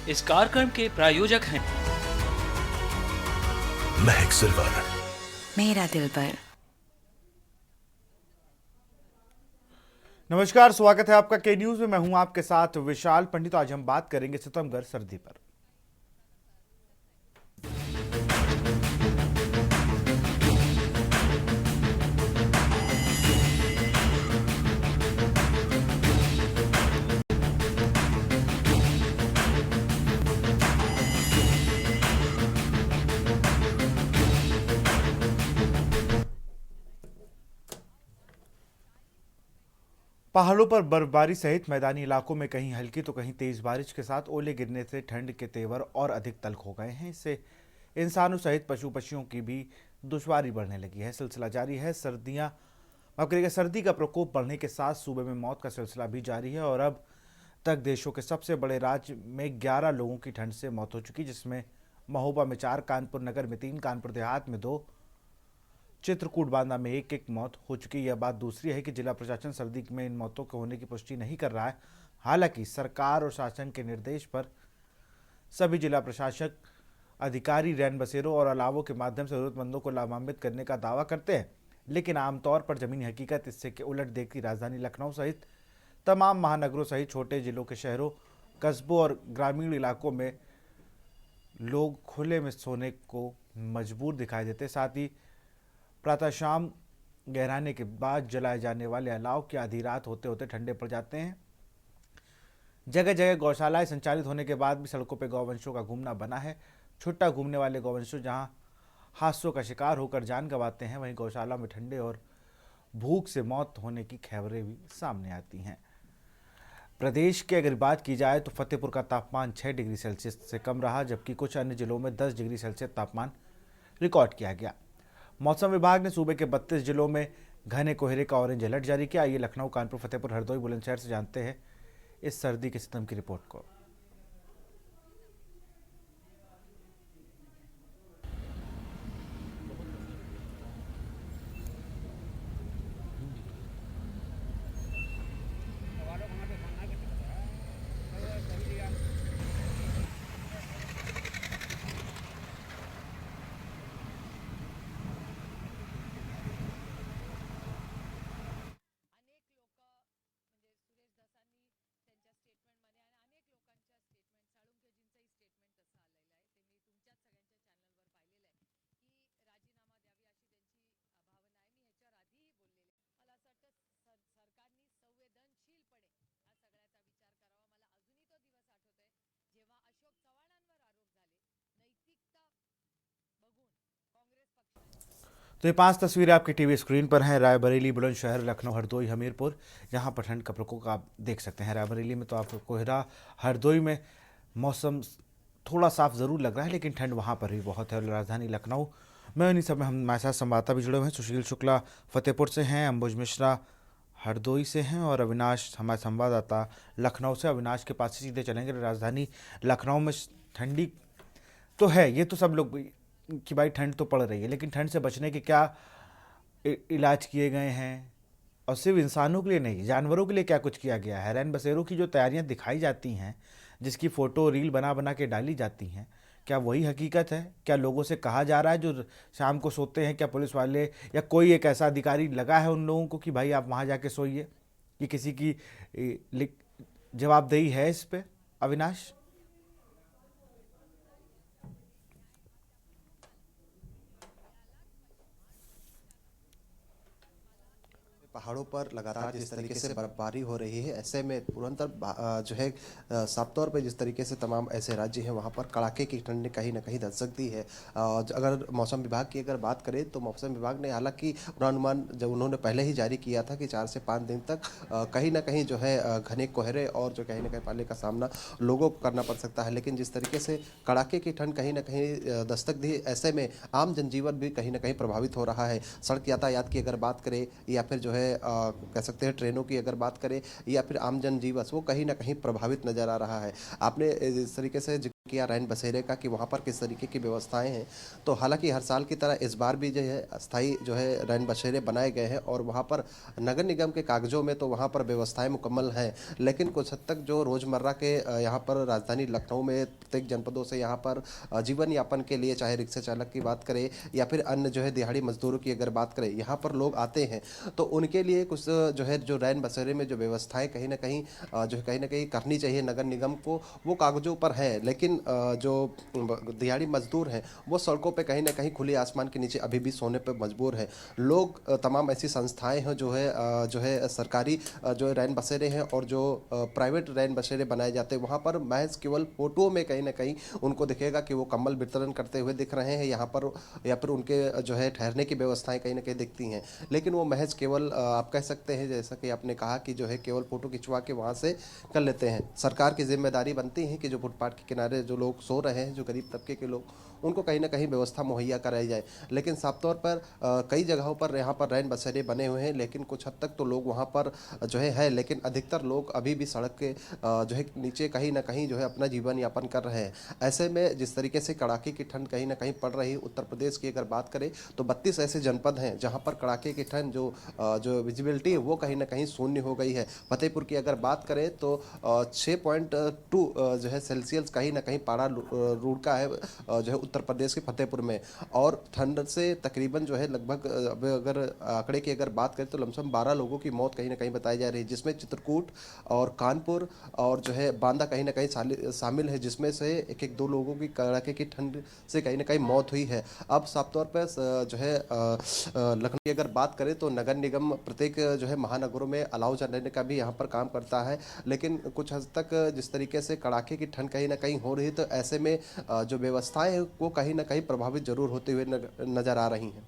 इस कार्यक्रम के प्रायोजक हैं महक सिल्वर, मेरा दिल पर। नमस्कार, स्वागत है आपका के न्यूज में। मैं हूं आपके साथ विशाल पंडित। आज हम बात करेंगे सितमगर सर्दी पर। पहाड़ों पर बर्फबारी सहित मैदानी इलाकों में कहीं हल्की तो कहीं तेज बारिश के साथ ओले गिरने से ठंड के तेवर और अधिक तल्ख हो गए हैं। इससे इंसानों सहित पशु पक्षियों की भी दुश्वारी बढ़ने लगी है। सिलसिला जारी है। सर्दी का प्रकोप बढ़ने के साथ सूबे में मौत का सिलसिला भी जारी है और अब तक देशों के सबसे बड़े राज्य में 11 लोगों की ठंड से मौत हो चुकी, जिसमें महोबा में 4, कानपुर नगर में 3, कानपुर देहात में 2, चित्रकूट बांदा में एक मौत हो चुकी। यह बात दूसरी है कि जिला प्रशासन सर्दी में इन मौतों के होने की पुष्टि नहीं कर रहा है। हालांकि सरकार और शासन के निर्देश पर सभी जिला प्रशासक अधिकारी रैन बसेरों और अलावों के माध्यम से जरूरतमंदों को लाभान्वित करने का दावा करते हैं, लेकिन आमतौर पर जमीनी हकीकत इससे के उलट देखती राजधानी लखनऊ सहित तमाम महानगरों सहित छोटे जिलों के शहरों, कस्बों और ग्रामीण इलाकों में लोग खुले में सोने को मजबूर दिखाई देते। साथ ही प्रातः शाम गहराने के बाद जलाए जाने वाले अलाव की आधी रात होते होते ठंडे पड़ जाते हैं। जगह जगह गौशालाएं संचालित होने के बाद भी सड़कों पर गौवंशों का घूमना बना है। छुट्टा घूमने वाले गौवंशों जहां हादसों का शिकार होकर जान गंवाते हैं, वहीं गौशाला में ठंडे और भूख से मौत होने की खबरें भी सामने आती हैं। प्रदेश की अगर बात की जाए तो फतेहपुर का तापमान 6 डिग्री सेल्सियस से कम रहा, जबकि कुछ अन्य जिलों में 10 डिग्री सेल्सियस तापमान रिकॉर्ड किया गया। मौसम विभाग ने सूबे के 32 जिलों में घने कोहरे का ऑरेंज अलर्ट जारी किया। आइए लखनऊ, कानपुर, फतेहपुर, हरदोई, बुलंदशहर से जानते हैं इस सर्दी के सितम की रिपोर्ट को। तो ये 5 तस्वीरें आपकी टीवी स्क्रीन पर हैं। रायबरेली, बुलंदशहर, लखनऊ, हरदोई, हमीरपुर, यहाँ पर ठंड का प्रकोप आप देख सकते हैं। रायबरेली में तो आपको कोहरा, हरदोई में मौसम थोड़ा साफ ज़रूर लग रहा है, लेकिन ठंड वहाँ पर भी बहुत है। राजधानी लखनऊ में उन्हीं सब में हमारे साथ संवाददाता भी जुड़े हुए हैं। सुशील शुक्ला फतेहपुर से हैं, अंबुज मिश्रा हरदोई से हैं और अविनाश हमारे संवाददाता लखनऊ से। अविनाश के पास से सीधे चलेंगे। राजधानी लखनऊ में ठंडी तो है, ये तो सब लोग कि भाई ठंड तो पड़ रही है, लेकिन ठंड से बचने के क्या इलाज किए गए हैं? और सिर्फ इंसानों के लिए नहीं, जानवरों के लिए क्या कुछ किया गया है? रैन बसेरों की जो तैयारियां दिखाई जाती हैं, जिसकी फ़ोटो रील बना बना के डाली जाती हैं, क्या वही हकीकत है? क्या लोगों से कहा जा रहा है जो शाम को सोते हैं, क्या पुलिस वाले या कोई एक ऐसा अधिकारी लगा है उन लोगों को कि भाई आप वहाँ जाके सोइए? ये किसी की जवाबदेही है इस पर, अविनाश? पहाड़ों पर लगातार जिस तरीके से बर्फबारी हो रही है, ऐसे में तुरंत जो है साफ तौर पर जिस तरीके से तमाम ऐसे राज्य हैं वहाँ पर कड़ाके की ठंड ने कहीं ना कहीं दस्तक दी है। अगर मौसम विभाग की अगर बात करें तो मौसम विभाग ने हालांकि पूर्वानुमान जब उन्होंने पहले ही जारी किया था कि 4 से 5 दिन तक कहीं ना कहीं जो है घने कोहरे और जो कहीं ना कहीं पाले का सामना लोगों को करना पड़ सकता है, लेकिन जिस तरीके से कड़ाके की ठंड कहीं ना कहीं दस्तक दी, ऐसे में आम जनजीवन भी कहीं ना कहीं प्रभावित हो रहा है। सड़क यातायात की अगर बात करें या फिर जो है कह सकते हैं ट्रेनों की अगर बात करें या फिर आम जनजीवन, वो कहीं ना कहीं प्रभावित नजर आ रहा है। आपने इस तरीके से किया रैन बसेरे का कि वहाँ पर किस तरीके की व्यवस्थाएं हैं। तो हालांकि हर साल की तरह इस बार भी जो है अस्थाई जो है रैन बसेरे बनाए गए हैं और वहाँ पर नगर निगम के कागजों में तो वहाँ पर व्यवस्थाएं मुकम्मल हैं, लेकिन कुछ हद तक जो रोज़मर्रा के यहाँ पर राजधानी लखनऊ में प्रत्येक जनपदों से यहाँ पर जीवन यापन के लिए चाहे रिक्शा चालक की बात करें या फिर अन्य जो है दिहाड़ी मजदूरों की अगर बात करें, यहाँ पर लोग आते हैं तो उनके लिए कुछ जो है जो रैन बसेरे में जो व्यवस्थाएं कहीं ना कहीं जो है कहीं ना कहीं करनी चाहिए नगर निगम को, वो कागजों पर है। लेकिन जो दिहाड़ी मजदूर हैं वो सड़कों पे कहीं ना कहीं खुले आसमान के नीचे अभी भी सोने पे मजबूर हैं। लोग तमाम ऐसी संस्थाएं हैं जो है सरकारी जो रैन बसेरे हैं और जो प्राइवेट रैन बसेरे बनाए जाते हैं, वहाँ पर महज केवल फोटो में कहीं ना कहीं उनको दिखेगा कि वो कंबल वितरण करते हुए दिख रहे हैं यहाँ पर, या फिर उनके जो है ठहरने की व्यवस्थाएं कहीं ना कहीं दिखती हैं, लेकिन वो महज केवल आप कह सकते हैं जैसा कि आपने कहा कि जो है केवल फोटो खिंचवा के वहाँ से कर लेते हैं। सरकार की जिम्मेदारी बनती है कि जो फुटपाथ के किनारे जो लोग सो रहे हैं, जो गरीब तबके के लोग, उनको कहीं ना कहीं व्यवस्था मुहैया कराई जाए। लेकिन साफ तौर पर कई जगहों पर यहाँ पर रैन बसेरे बने हुए हैं, लेकिन कुछ हद तक तो लोग वहाँ पर जो है लेकिन अधिकतर लोग अभी भी सड़क के जो है नीचे कहीं ना कहीं जो है अपना जीवन यापन कर रहे हैं। ऐसे में जिस तरीके से कड़ाके की ठंड कहीं ना कहीं पड़ रही है, उत्तर प्रदेश की अगर बात करें तो 32 ऐसे जनपद हैं जहाँ पर कड़ाके की ठंड जो विजिबिलिटी है वो कहीं ना कहीं शून्य हो गई है। फतेहपुर की अगर बात करें तो 6.2 जो है सेल्सियस कहीं ना कहीं पारा रुड़का है जो है उत्तर प्रदेश के फतेहपुर में, और ठंड से तकरीबन जो है लगभग अगर आंकड़े की अगर बात करें तो लमसम 12 लोगों की मौत कहीं ना कहीं बताई जा रही है, जिसमें चित्रकूट और कानपुर और जो है बांदा कहीं ना कहीं शामिल है, जिसमें से एक दो लोगों की कड़ाके की ठंड से कहीं ना कहीं मौत हुई है। अब साफ तौर पर जो है लखनऊ की अगर बात करें तो नगर निगम प्रत्येक जो है महानगरों में अलाव जलाने का भी यहाँ पर काम करता है, लेकिन कुछ हद तक जिस तरीके से कड़ाके की ठंड कहीं ना कहीं हो रही है तो ऐसे में जो व्यवस्थाएं हैं वो कहीं ना कहीं प्रभावित जरूर होते हुए नजर आ रही हैं।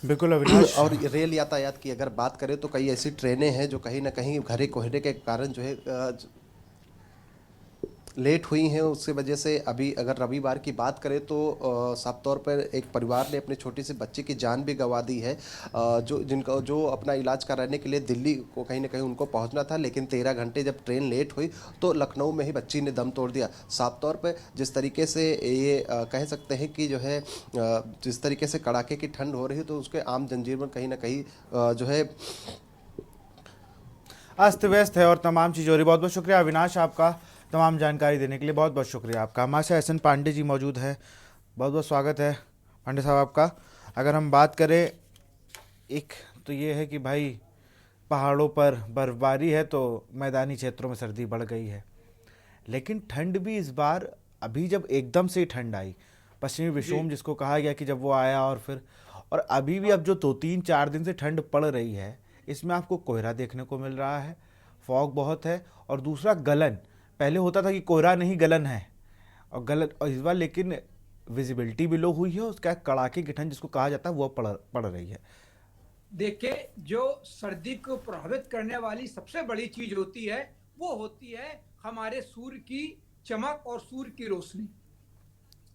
बिल्कुल अविनाश। और रेल यातायात की अगर बात करें तो कई ऐसी ट्रेनें हैं जो कहीं ना कहीं घने कोहरे के कारण जो है लेट हुई हैं। उसकी वजह से अभी अगर रविवार की बात करें तो साफ तौर पर एक परिवार ने अपनी छोटी सी बच्ची की जान भी गंवा दी है, जो अपना इलाज कराने के लिए दिल्ली को कहीं ना कहीं उनको पहुंचना था, लेकिन 13 घंटे जब ट्रेन लेट हुई तो लखनऊ में ही बच्ची ने दम तोड़ दिया। साफ तौर पर जिस तरीके से ये कह सकते हैं कि जो है जिस तरीके से कड़ाके की ठंड हो रही है तो उसके आम जनजीवन कहीं ना कहीं जो है अस्त व्यस्त है और तमाम चीज़ हो रही। बहुत बहुत शुक्रिया अविनाश आपका तमाम जानकारी देने के लिए, बहुत बहुत शुक्रिया आपका। हमारे साथ एस एन पांडे जी मौजूद है, बहुत बहुत स्वागत है पांडे साहब आपका। अगर हम बात करें एक तो ये है कि भाई पहाड़ों पर बर्फबारी है तो मैदानी क्षेत्रों में सर्दी बढ़ गई है, लेकिन ठंड भी इस बार अभी जब एकदम से ठंड आई, पश्चिमी विक्षोभ जिसको कहा गया कि जब वो आया और अभी भी अब जो 2-3-4 दिन से ठंड पड़ रही है, इसमें आपको कोहरा देखने को मिल रहा है, फॉग बहुत है, और दूसरा गलन। पहले होता था कि कोहरा नहीं गलन है, और इस बार लेकिन विजिबिलिटी भी लो हुई है, उसका कड़ाके की ठंड जिसको कहा जाता है वो पड़ रही है। देखिए, जो सर्दी को प्रभावित करने वाली सबसे बड़ी चीज होती है वो होती है हमारे सूर्य की चमक और सूर्य की रोशनी।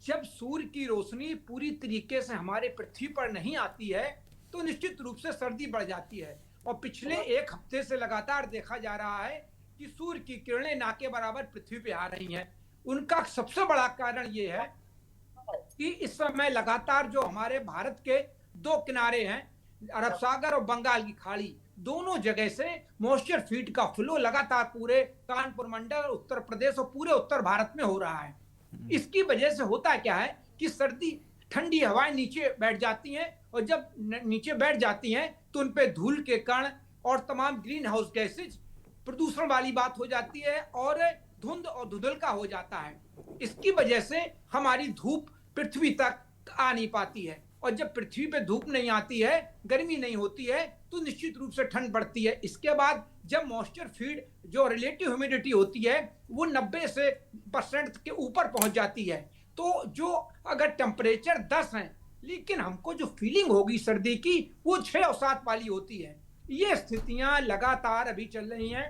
जब सूर्य की रोशनी पूरी तरीके से हमारे पृथ्वी पर नहीं आती है तो निश्चित रूप से सर्दी बढ़ जाती है, और पिछले एक हफ्ते से लगातार देखा जा रहा है कि सूर्य की किरणें ना के बराबर पृथ्वी पे आ रही हैं। उनका सबसे बड़ा कारण ये है कि इस समय लगातार जो हमारे भारत के दो किनारे हैं, अरब सागर और बंगाल की खाड़ी, दोनों जगह से मॉइस्चर फीड का फ्लो लगातार पूरे कानपुर मंडल, उत्तर प्रदेश और पूरे उत्तर भारत में हो रहा है। इसकी वजह से होता क्या है कि सर्दी ठंडी हवाएं नीचे बैठ जाती हैं, और जब नीचे बैठ जाती हैं तो उन पे धूल के कण और तमाम ग्रीन हाउस गैसेज, प्रदूषण वाली बात हो जाती है, और धुंध और धुंधलका हो जाता है। इसकी वजह से हमारी धूप पृथ्वी तक आ नहीं पाती है, और जब पृथ्वी पे धूप नहीं आती है, गर्मी नहीं होती है, तो निश्चित रूप से ठंड बढ़ती है। इसके बाद जब मॉइस्चर फीड जो रिलेटिव ह्यूमिडिटी होती है वो 90% के ऊपर पहुंच जाती है, तो जो अगर टेम्परेचर 10 है लेकिन हमको जो फीलिंग होगी सर्दी की वो 6 और 7 वाली होती है। ये स्थितियां लगातार अभी चल रही हैं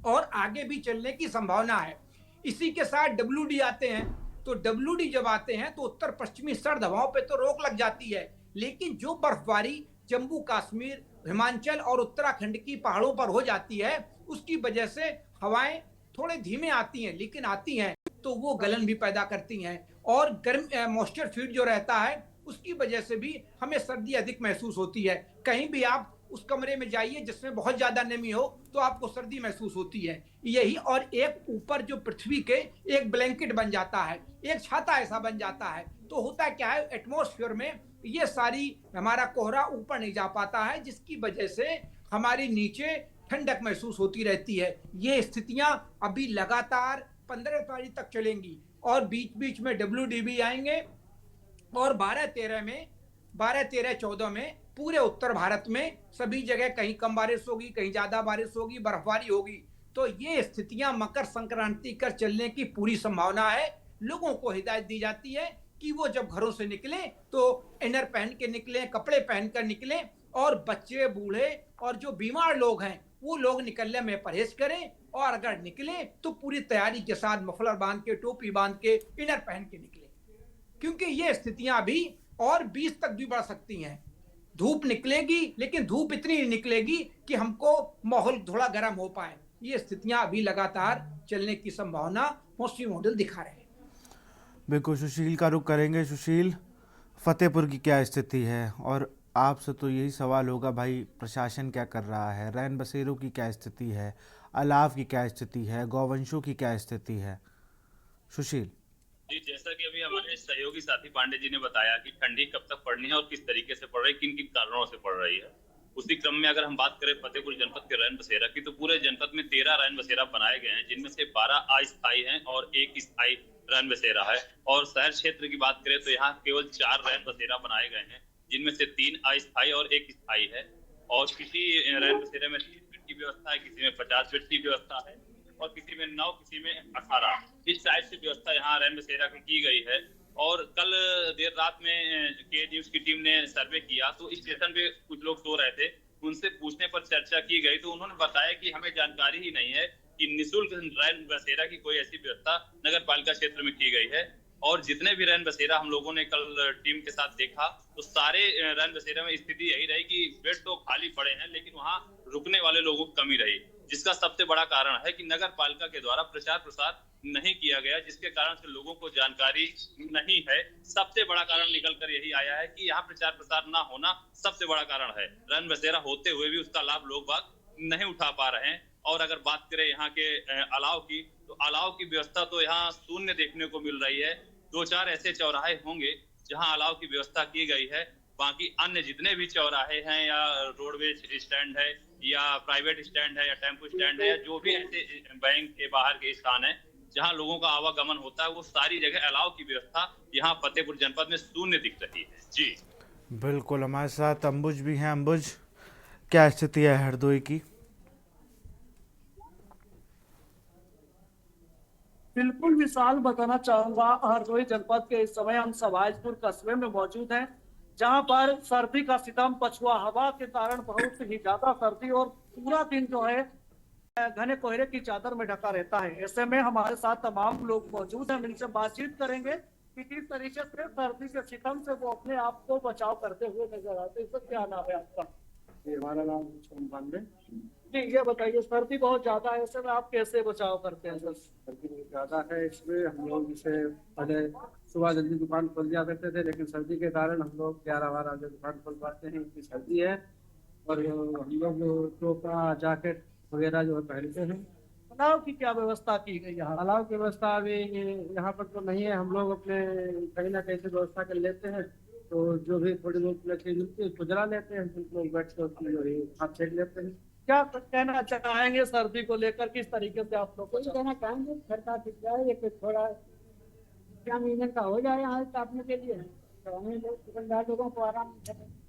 और आगे भी चलने की संभावना है। इसी के साथ WD आते हैं, तो WD जब आते हैं तो उत्तर पश्चिमी सर्द हवाओं पे तो रोक लग जाती है, लेकिन जो बर्फबारी जम्मू कश्मीर, हिमाचल और उत्तराखंड की पहाड़ों पर हो जाती है उसकी वजह से हवाएं थोड़े धीमे आती हैं, लेकिन आती हैं। तो वो गलन भी पैदा करती हैं, और गर्म मॉइस्चर फीड जो रहता है उसकी वजह से भी हमें सर्दी अधिक महसूस होती है। कहीं भी आप उस कमरे में जाइए जिसमें बहुत ज्यादा नमी हो तो आपको सर्दी महसूस होती है। यही, और एक ऊपर जो पृथ्वी के एक ब्लैंकेट बन जाता है, एक छाता ऐसा बन जाता है, तो होता क्या है, एटमॉस्फेयर में ये सारी हमारा कोहरा ऊपर नहीं जा पाता है, जिसकी वजह से हमारी नीचे ठंडक महसूस होती रहती है। ये स्थितियां अभी लगातार 15 तारीख तक चलेंगी, और बीच बीच में WDB आएंगे, और 12-13-14 में पूरे उत्तर भारत में सभी जगह कहीं कम बारिश होगी, कहीं ज्यादा बारिश होगी, बर्फबारी होगी। तो ये स्थितियां मकर संक्रांति कर चलने की पूरी संभावना है। लोगों को हिदायत दी जाती है कि वो जब घरों से निकले तो इनर पहन के निकलें, कपड़े पहनकर निकलें, और बच्चे, बूढ़े और जो बीमार लोग हैं वो लोग निकलने में परहेज करें, और अगर निकले तो पूरी तैयारी के साथ मफलर बांध के, टोपी बांध के, इनर पहन के निकले, क्योंकि ये स्थितियां अभी और 20 तक भी बढ़ सकती हैं। धूप निकलेगी, लेकिन धूप इतनी नहीं निकलेगी कि हमको माहौल थोड़ा गर्म हो पाए। ये स्थितियां अभी लगातार चलने की संभावना मौसमी मॉडल दिखा रहे हैं। बिल्कुल, सुशील का रुख करेंगे। सुशील, फतेहपुर की क्या स्थिति है? और आपसे तो यही सवाल होगा भाई, प्रशासन क्या कर रहा है, रैन बसेरों की क्या स्थिति है, अलाव की क्या स्थिति है, गौवंशों की क्या स्थिति है? सुशील जी, जैसा कि अभी हमारे सहयोगी साथी पांडे जी ने बताया कि ठंडी कब तक पड़नी है और किस तरीके से पड़ रही है, किन किन कारणों से पड़ रही है, उसी क्रम में अगर हम बात करें फतेहपुर जनपद के रैन बसेरा की, तो पूरे जनपद में 13 रैन बसेरा बनाए गए हैं, जिनमें से 12 अस्थायी हैं और 1 स्थायी रैन बसेरा है। और शहर क्षेत्र की बात करें तो यहाँ केवल 4 रैन बसेरा बनाए गए हैं, जिनमें से 3 अस्थायी और 1 स्थायी है। और किसी रैन बसेरे में 30 बेड की व्यवस्था है, किसी में 50 बेड की व्यवस्था है, और किसी में 9, किसी में 18। इस टाइप से व्यवस्था यहाँ रैन बसेरा की गई है। और कल देर रात में के न्यूज की टीम ने सर्वे किया तो स्टेशन पे कुछ लोग सो रहे थे, उनसे पूछने पर चर्चा की गई तो उन्होंने बताया कि हमें जानकारी ही नहीं है कि निःशुल्क रैन बसेरा की कोई ऐसी व्यवस्था नगर पालिका क्षेत्र में की गई है। और जितने भी रैन बसेरा हम लोगों ने कल टीम के साथ देखा तो सारे रैन बसेरा में स्थिति यही रही कि बेड तो खाली पड़े हैं, लेकिन वहाँ रुकने वाले लोगों की कमी रही, जिसका सबसे बड़ा कारण है कि नगर पालिका के द्वारा प्रचार प्रसार नहीं किया गया, जिसके कारण से लोगों को जानकारी नहीं है। सबसे बड़ा कारण निकल कर यही आया है कि यहाँ प्रचार प्रसार ना होना सबसे बड़ा कारण है। रैन बसेरा होते हुए भी उसका लाभ लोग बाग नहीं उठा पा रहे हैं। और अगर बात करें यहाँ के अलाव की, तो अलाव की व्यवस्था तो यहाँ शून्य देखने को मिल रही है। 2-4 ऐसे चौराहे होंगे जहाँ अलाव की व्यवस्था की गई है, बाकी अन्य जितने भी चौराहे हैं या रोडवेज स्टैंड है या प्राइवेट स्टैंड है या टेम्पो स्टैंड है या जो भी ऐसे बैंक के बाहर के स्थान है जहां लोगों का आवागमन होता है, वो सारी जगह अलाव की व्यवस्था यहाँ फतेहपुर जनपद में शून्य दिख रही है। जी बिल्कुल, हमारे साथ अंबुज भी हैं। अंबुज, क्या स्थिति है हरदोई की? बिल्कुल विशाल, बताना चाहूंगा हरदोई जनपद के इस समय हम सवाजपुर कस्बे में मौजूद हैं, जहां पर सर्दी का सितम पछुआ हवा के कारण बहुत ही ज्यादा सर्दी और पूरा दिन जो है घने कोहरे की चादर में ढका रहता है। ऐसे में हमारे साथ तमाम लोग मौजूद हैं, इनसे बातचीत करेंगे कि किस तरीके से सर्दी के सितम से वो अपने आप को बचाव करते हुए नजर आते हैं। सर, क्या नाम है आपका? हमारा नाम सोम पांडे। जी, ये बताइए, सर्दी बहुत ज्यादा है, ऐसे में आप कैसे बचाव करते हैं? सर, सर्दी बहुत ज्यादा है, इसमें हम लोग जैसे पहले सुबह जल्दी दुकान खोल दिया करते थे, लेकिन सर्दी के कारण हम लोग 11-12 बजे दुकान खोल पाते हैं, इतनी सर्दी है। और हम लोग टोपा, जैकेट वगैरह जो है पहनते हैं। अलाव की क्या व्यवस्था की गई यहाँ? अलाव की व्यवस्था अभी यहाँ पर तो नहीं है, हम लोग अपने कहीं ना कहीं से व्यवस्था कर लेते हैं। तो जो भी थोड़ी बहुत लकड़ी मिलती है उसको जला लेते हैं, कुछ लोग बैठ कर उसकी जो है हाथ सेक लेते हैं। क्या कहना चाहेंगे सर्दी को लेकर, किस तरीके से आप लोग को? कहना चाहेंगे सरकार ठीक जाए, ये थोड़ा 4 महीने का हो जाए यहाँ काटने के लिए, तो हमें दुकानदार लोगों को आराम मिले।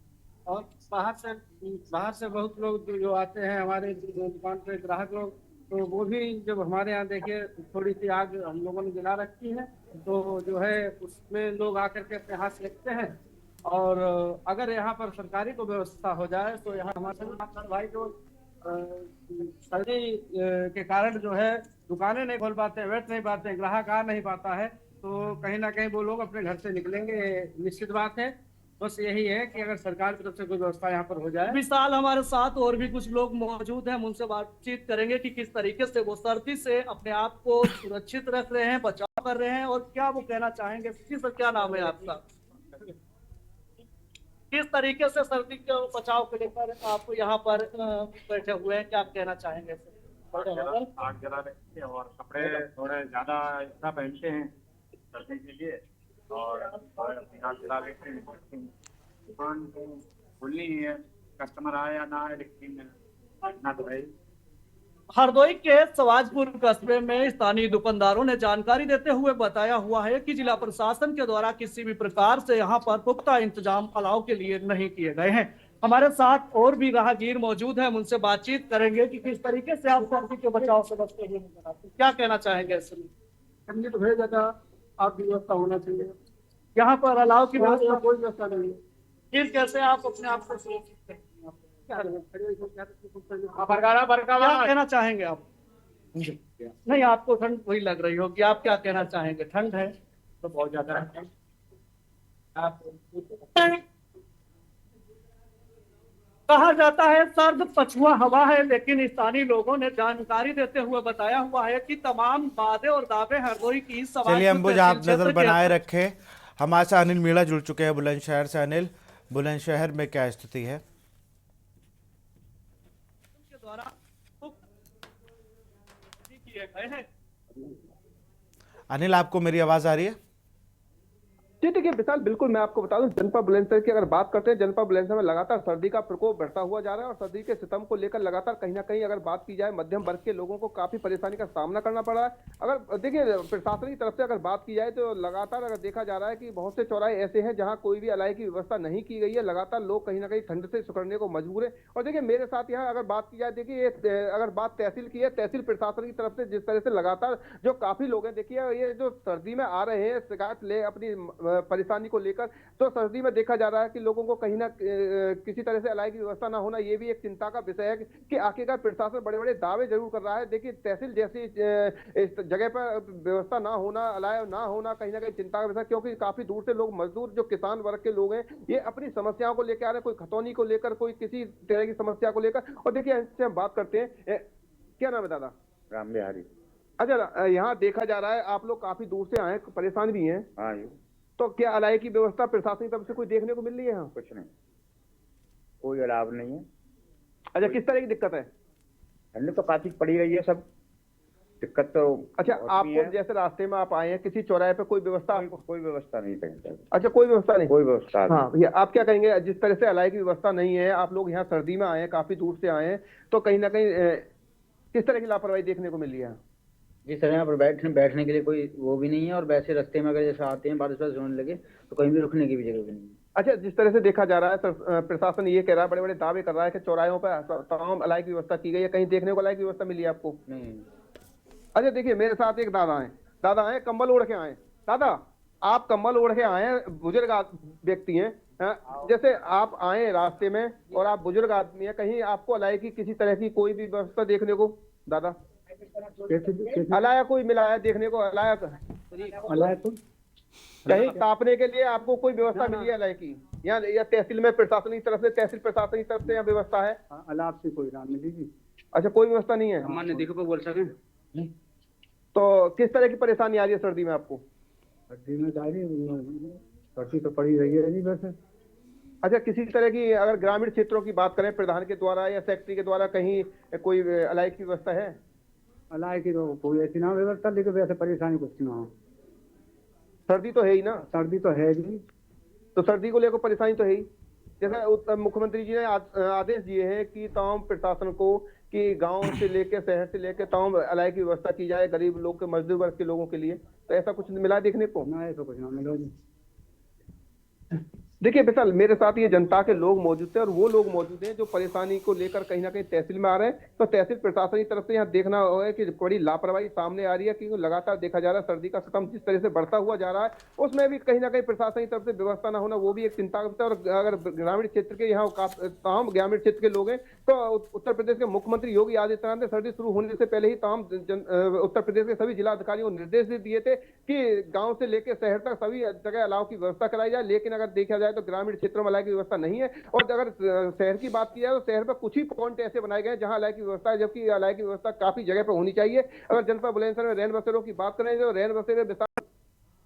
और बाहर से बहुत लोग जो आते हैं हमारे दुकान पे ग्राहक लोग, तो वो भी जब हमारे यहाँ देखिए थोड़ी सी आग हम लोगों ने जला रखी है, तो जो है उसमें लोग आकर के अपने हाथ सेकते हैं। और अगर यहाँ पर सरकारी को व्यवस्था हो जाए तो यहाँ हमारे भाई जो सर्दी के कारण जो है दुकानें नहीं खोल पाते, बैठ नहीं पाते, ग्राहक आ नहीं पाता है, तो कहीं ना कहीं वो लोग अपने घर से निकलेंगे, निश्चित बात है। बस यही है कि अगर सरकार की तरफ से कोई व्यवस्था यहाँ पर हो जाए। विशाल, हमारे साथ और भी कुछ लोग मौजूद हैं, हम उनसे बातचीत करेंगे कि किस तरीके से वो सर्दी से अपने आप को सुरक्षित रख रहे हैं, बचाव कर रहे हैं और क्या वो कहना चाहेंगे? जी सर, क्या नाम है आपका? किस तरीके से सर्दी के बचाव को लेकर आप यहाँ पर बैठे हुए हैं, क्या कहना चाहेंगे सर? आग जला रखते हैं और कपड़े थोड़े ज्यादा एक्स्ट्रा पहनते हैं सर्दी के लिए, और आग जला लेते हैं। दुकान खुलनी ही है, कस्टमर आए या ना आए, लेकिन इतना तो है। हरदोई के सवाजपुर कस्बे में स्थानीय दुकानदारों ने जानकारी देते हुए बताया हुआ है कि जिला प्रशासन के द्वारा किसी भी प्रकार से यहां पर पुख्ता इंतजाम अलाव के लिए नहीं किए गए हैं। हमारे साथ और भी राहगीर मौजूद हैं, उनसे बातचीत करेंगे कि किस तरीके से आप सर्दी के बचाव से बचते हुए नजर आते हैं। क्या कहना चाहेंगे इसमें? ठंडी तो बहुत ज्यादा आप व्यवस्था होना चाहिए, यहाँ पर अलाव की व्यवस्था कोई व्यवस्था नहीं है। फिर कैसे आप अपने आप को सुरक्षित करते हैं? क्या कहना चाहेंगे आप? नहीं, आपको ठंड वही लग रही होगी, आप क्या कहना चाहेंगे? ठंड है तो बहुत ज्यादा है। कहा जाता है सर्द पछुआ हवा है, लेकिन स्थानीय लोगों ने जानकारी देते हुए बताया हुआ है कि तमाम वादे और दावे हरदोई की चलिए अंबुज, आप नजर बनाए रखे। हमारे से अनिल मीणा जुड़ चुके हैं बुलंदशहर से। अनिल, बुलंदशहर में क्या स्थिति है? द्वारा किए गए हैं। अनिल, आपको मेरी आवाज आ रही है? जी देखिए विशाल, बिल्कुल मैं आपको बता दूं, जनपद बुलंदशहर की अगर बात करते हैं, जनपद बुलंदशहर में लगातार सर्दी का प्रकोप बढ़ता हुआ जा रहा है और सर्दी के सितम को लेकर लगातार कहीं ना कहीं अगर बात की जाए, मध्यम वर्ग के लोगों को काफी परेशानी का सामना करना पड़ रहा है। अगर देखिए प्रशासन की तरफ से अगर बात की जाए तो लगातार अगर देखा जा रहा है कि बहुत से चौराहे ऐसे हैं जहाँ कोई भी अलाई की व्यवस्था नहीं की गई है। लगातार लोग कहीं ना कहीं ठंड से सिकुड़ने को मजबूर है। और देखिए मेरे साथ यहाँ अगर बात की जाए, देखिए अगर बात तहसील की है, तहसील प्रशासन की तरफ से जिस तरह से लगातार जो काफी लोग हैं, देखिए ये जो सर्दी में आ रहे हैं शिकायत ले अपनी परेशानी को लेकर, तो सर्दी में देखा जा रहा है कि लोगों को कहीं ना किसी तरह से अलाई की व्यवस्था ना होना, ये भी एक चिंता का विषय है कि आखिरकार प्रशासन बड़े बड़े दावे जरूर कर रहा है। देखिए तहसील जैसी इस जगह पर व्यवस्था ना होना, अलाई ना होना कहीं ना कहीं चिंता का विषय, क्योंकि काफी दूर से लोग मजदूर जो किसान वर्ग के लोग हैं ये अपनी समस्याओं को लेकर आ रहे हैं, कोई खतौनी को लेकर, कोई किसी तरह की समस्या को लेकर। और देखिए इससे हम बात करते हैं, क्या नाम है दादा? राम बिहारी। अच्छा, यहाँ देखा जा रहा है आप लोग काफी दूर से आए, परेशान भी हैं, हाँ, तो क्या अलाई की व्यवस्था प्रशासन की तरफ से कोई देखने को मिल रही है यहाँ? कुछ नहीं, कोई अलाव नहीं है। अच्छा, किस तरह की दिक्कत है? ठंड तो काफी पड़ी रही है, सब दिक्कत तो। अच्छा, आपको जैसे रास्ते में आप आए हैं, किसी चौराहे पे कोई व्यवस्था? कोई व्यवस्था नहीं कहीं। अच्छा, कोई व्यवस्था नहीं? कोई व्यवस्था। हाँ भैया, आप क्या कहेंगे? जिस तरह से अलाई की व्यवस्था नहीं है, आप लोग यहाँ सर्दी में आए हैं, काफी दूर से आए हैं, तो कहीं ना कहीं किस तरह की लापरवाही देखने को मिल रही है? जी सर, यहाँ पर बैठने के लिए कोई वो भी नहीं है, और वैसे रास्ते में अगर जैसे आते हैं बारिश वारिश होने लगे तो कहीं भी रुकने की भी जगह भी नहीं है। अच्छा, जिस तरह से देखा जा रहा है प्रशासन ये कह रहा है, बड़े बड़े दावे कर रहा है कि चौराहों पर तमाम अलाई की व्यवस्था की गई है, कहीं देखने को अलाई की व्यवस्था मिली है आपको? नहीं। अच्छा देखिए, मेरे साथ एक दादा हैं, कंबल ओढ़ के आए। दादा, आप कंबल ओढ़ के आए हैं, बुजुर्ग व्यक्ति हैं, जैसे आप आए रास्ते में और आप बुजुर्ग आदमी है, कहीं आपको अलाई की किसी तरह की कोई भी व्यवस्था देखने को दादा अलाया कोई मिला है देखने को? अलाया तो कहीं तापने के लिए आपको कोई व्यवस्था मिली है अलाई की? या तहसील में प्रशासन की तरफ से, तहसील प्रशासन की तरफ से यहाँ व्यवस्था है? अलाव से कोई राम मिलेगी? अच्छा, कोई व्यवस्था नहीं है? सामान्य देखो पे बोल सके। तो किस तरह की परेशानी आ रही है सर्दी में आपको? सर्दी में जा रही है, सर्दी तो पड़ी रही है नहीं वैसे। अच्छा, किसी तरह की अगर ग्रामीण क्षेत्रों की बात करें, प्रधान के द्वारा या सेक्रेटरी के द्वारा कहीं कोई अलाई की व्यवस्था है? अलाई की तो कोई ऐसी ना व्यवस्था, लेकिन वैसे परेशानी कुछ ना हो। सर्दी तो है ही ना? सर्दी तो है ही, तो सर्दी को लेकर परेशानी तो है ही। जैसा मुख्यमंत्री जी ने आदेश दिए हैं कि तमाम प्रशासन को कि गांव से लेकर शहर से लेकर तमाम अलाई की व्यवस्था की जाए गरीब लोग के, मजदूर वर्ग के लोगों के लिए, तो ऐसा कुछ मिला देखने को? ना, ऐसा कुछ ना मिला जी। देखिए विशाल, मेरे साथ ये जनता के लोग मौजूद थे और वो लोग मौजूद हैं जो परेशानी को लेकर कहीं ना कहीं तहसील में आ रहे हैं। तो तहसील प्रशासन की तरफ से यहाँ देखना है कि बड़ी लापरवाही सामने आ रही है, क्योंकि लगातार देखा जा रहा है सर्दी का सितम जिस तरह से बढ़ता हुआ जा रहा है, उसमें भी कहीं ना कहीं प्रशासन की तरफ से व्यवस्था ना होना, वो भी एक चिंता का। और अगर ग्रामीण क्षेत्र के यहाँ तमाम ग्रामीण क्षेत्र के लोग हैं, तो उत्तर प्रदेश के मुख्यमंत्री योगी आदित्यनाथ ने सर्दी शुरू होने से पहले ही तमाम उत्तर प्रदेश के सभी जिलाधिकारियों को निर्देश दिए थे कि गाँव से लेकर शहर तक सभी जगह अलाव की व्यवस्था कराई जाए। लेकिन अगर देखा जाए तो ग्रामीण क्षेत्रों में अलाई की व्यवस्था नहीं है। और अगर शहर की बात की जाए तो शहर पर कुछ ही पॉइंट ऐसे बनाए गए जहां अलाई की व्यवस्था है, जबकि अलाई की व्यवस्था काफी जगह पर होनी चाहिए। अगर जनपद बुलंदशहर में रैन बसेरों की बात करें तो रैन बसेरे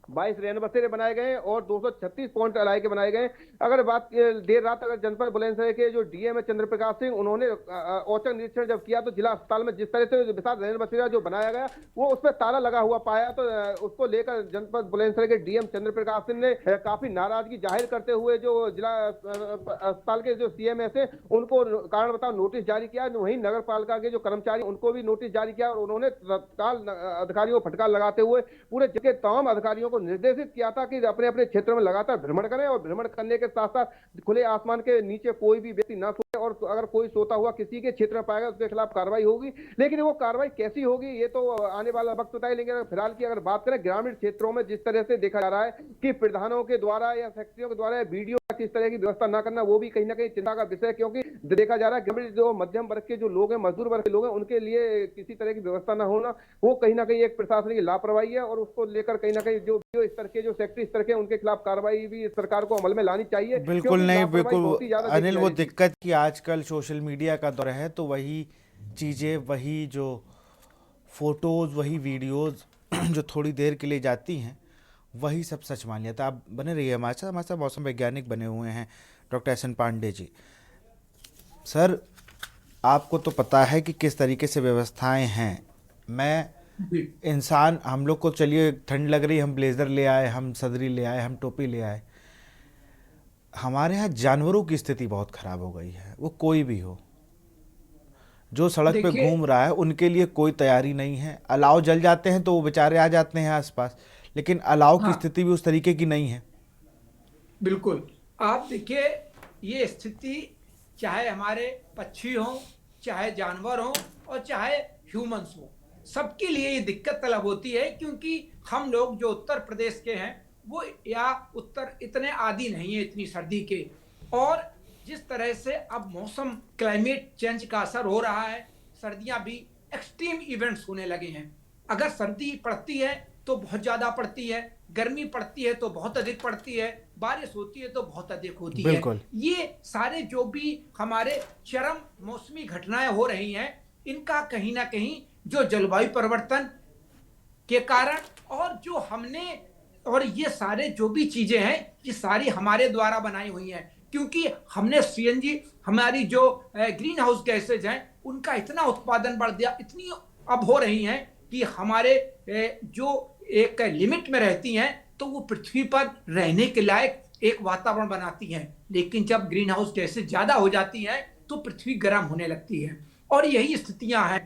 22 रैन बसेरे बनाए गए हैं और 236 पॉइंट अलाई के बनाए गए। अगर बात देर रात अगर जनपद बुलंदशहर के जो डीएम है चंद्र प्रकाश सिंह, उन्होंने औचक निरीक्षण जब किया तो जिला अस्पताल में जिस तरह से विशाल रैन बसेरा जो बनाया गया वो उसमें ताला लगा हुआ पाया, तो उसको लेकर जनपद बुलंदशहर के डीएम चंद्र प्रकाश सिंह ने काफी नाराजगी जाहिर करते हुए जो जिला अस्पताल के जो सीएमएस है उनको कारण बताओ नोटिस जारी किया। वहीं नगर पालिका के जो कर्मचारी उनको भी नोटिस जारी किया और उन्होंने तत्काल अधिकारियों को फटकार लगाते हुए पूरे जिले के तमाम अधिकारियों को निर्देशित किया था कि अपने अपने क्षेत्र में लगातार भ्रमण करें और भ्रमण करने के साथ साथ खुले आसमान के नीचे कोई भी व्यक्ति ना सोए और अगर कोई सोता हुआ किसी के क्षेत्र में पाएगा उसके खिलाफ कार्रवाई होगी। लेकिन वो कार्रवाई कैसी होगी ये तो आने वाला वक्त बताए। लेकिन फिलहाल की अगर बात करें ग्रामीण क्षेत्रों में जिस तरह से देखा जा रहा है कि प्रधानों के द्वारा या फैक्ट्रियों के द्वारा वीडियो किस तरह की व्यवस्था ना करना वो भी कहीं ना कहीं चिंता का विषय, क्योंकि देखा जा रहा है ग्रामीण जो मध्यम वर्ग के जो लोग हैं, मजदूर वर्ग के लोग हैं, उनके लिए किसी तरह की व्यवस्था ना होना वो कहीं ना कहीं एक प्रशासन की लापरवाही है और उसको लेकर कहीं ना कहीं जो स्तर के जो सेक्टर स्तर के उनके खिलाफ कार्रवाई भी सरकार को अमल में लानी चाहिए। बिल्कुल नहीं, बिल्कुल अनिल, वो दिक्कत की आजकल सोशल मीडिया का दौर है तो वही चीजें, वही जो फोटोज, वही वीडियोज जो थोड़ी देर के लिए जाती हैं वही सब सच मान लिया था। आप बने रहिए हमारे साथ मौसम वैज्ञानिक बने हुए हैं doctor S N Pandey ji. Sir, आपको तो पता है कि किस तरीके से व्यवस्थाएं हैं। मैं इंसान, हम लोग को चलिए ठंड लग रही, हम ब्लेजर ले आए, हम सदरी ले आए, हम टोपी ले आए। हमारे यहाँ जानवरों की स्थिति बहुत खराब हो गई है, वो कोई भी हो जो सड़क पे घूम रहा है उनके लिए कोई तैयारी नहीं है। अलाव जल जाते हैं तो वो बेचारे आ जाते हैं आसपास, लेकिन अलाव की स्थिति भी उस तरीके की नहीं है। बिल्कुल, आप देखिए ये स्थिति चाहे हमारे पक्षी हो, चाहे जानवर हो और चाहे ह्यूमंस हो, सबके लिए ये दिक्कत तलब होती है, क्योंकि हम लोग जो उत्तर प्रदेश के हैं वो या उत्तर इतने आदी नहीं है इतनी सर्दी के, और जिस तरह से अब मौसम क्लाइमेट चेंज का असर हो रहा है, सर्दियां भी एक्सट्रीम इवेंट्स होने लगे हैं। अगर सर्दी पड़ती है तो बहुत ज्यादा पड़ती है, गर्मी पड़ती है तो बहुत अधिक पड़ती है, बारिश होती है तो बहुत अधिक होती है। ये सारे जो भी हमारे चरम मौसमी घटनाएं हो रही हैं, इनका कहीं ना कहीं जो जलवायु परिवर्तन के कारण और जो हमने, और ये सारे जो भी चीजें हैं ये सारी हमारे द्वारा बनाई हुई हैं, क्योंकि हमने सीएनजी, हमारी जो ग्रीन हाउस गैसेज हैं उनका इतना उत्पादन बढ़ गया, इतनी अब हो रही हैं कि हमारे जो एक लिमिट में रहती हैं तो वो पृथ्वी पर रहने के लायक एक वातावरण बनाती हैं। लेकिन जब ग्रीन हाउस गैसेज ज्यादा हो जाती हैं तो पृथ्वी गर्म होने लगती है, और यही स्थितियां हैं।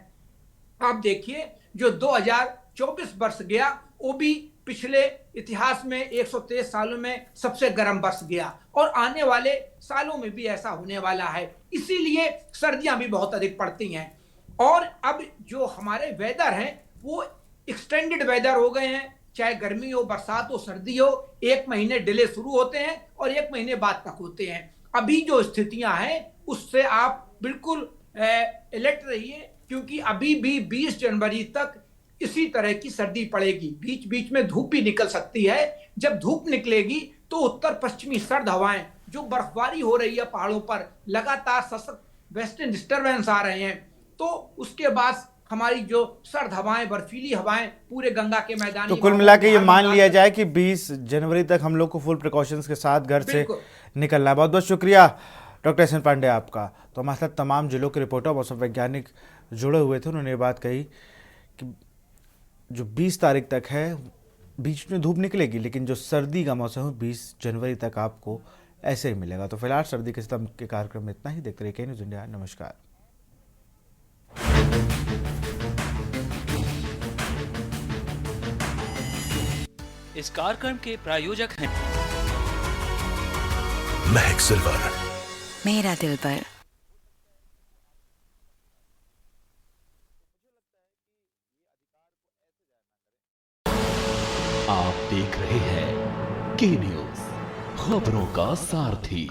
आप देखिए जो 2024 वर्ष गया वो भी पिछले इतिहास में 123 सालों में सबसे गर्म वर्ष गया, और आने वाले सालों में भी ऐसा होने वाला है। इसीलिए सर्दियां भी बहुत अधिक पड़ती हैं, और अब जो हमारे वेदर हैं वो एक्सटेंडेड वेदर हो गए हैं, चाहे गर्मी हो, बरसात हो, सर्दी हो, 1 महीने डिले शुरू होते हैं और 1 महीने बाद तक होते हैं। अभी जो स्थितियां हैं उससे आप बिल्कुल अलर्ट रहिए, क्योंकि अभी भी 20 जनवरी तक इसी तरह की सर्दी पड़ेगी। बीच बीच में धूप भी निकल सकती है। जब धूप निकलेगी तो उत्तर पश्चिमी सर्द हवाएं, जो बर्फबारी हो रही है पहाड़ों पर, लगातार सशक्त वेस्टर्न डिस्टर्बेंस आ रहे हैं, तो उसके बाद हमारी जो सर्द हवाएं, बर्फीली हवाएं पूरे गंगा के मैदान, तो कुल मिला के ये मान लिया जाए कि 20 जनवरी तक हम लोग को फुल प्रिकॉशंस के साथ घर से निकलना है। बहुत बहुत शुक्रिया डॉक्टर एस एन पांडे आपका। तो हमारे साथ तमाम जिलों के रिपोर्टर, मौसम वैज्ञानिक जुड़े हुए थे। उन्होंने ये बात कही कि जो 20 तारीख तक है बीच में धूप निकलेगी, लेकिन जो सर्दी का मौसम है 20 जनवरी तक आपको ऐसे ही मिलेगा। तो फिलहाल सर्दी के सितम के कार्यक्रम में इतना ही। देखते रहिए न्यूज़ इंडिया। नमस्कार। इस कार्यक्रम के प्रायोजक हैं महक सिल्वर, मेरा दिल पर। आप देख रहे हैं के न्यूज़, खबरों का सारथी।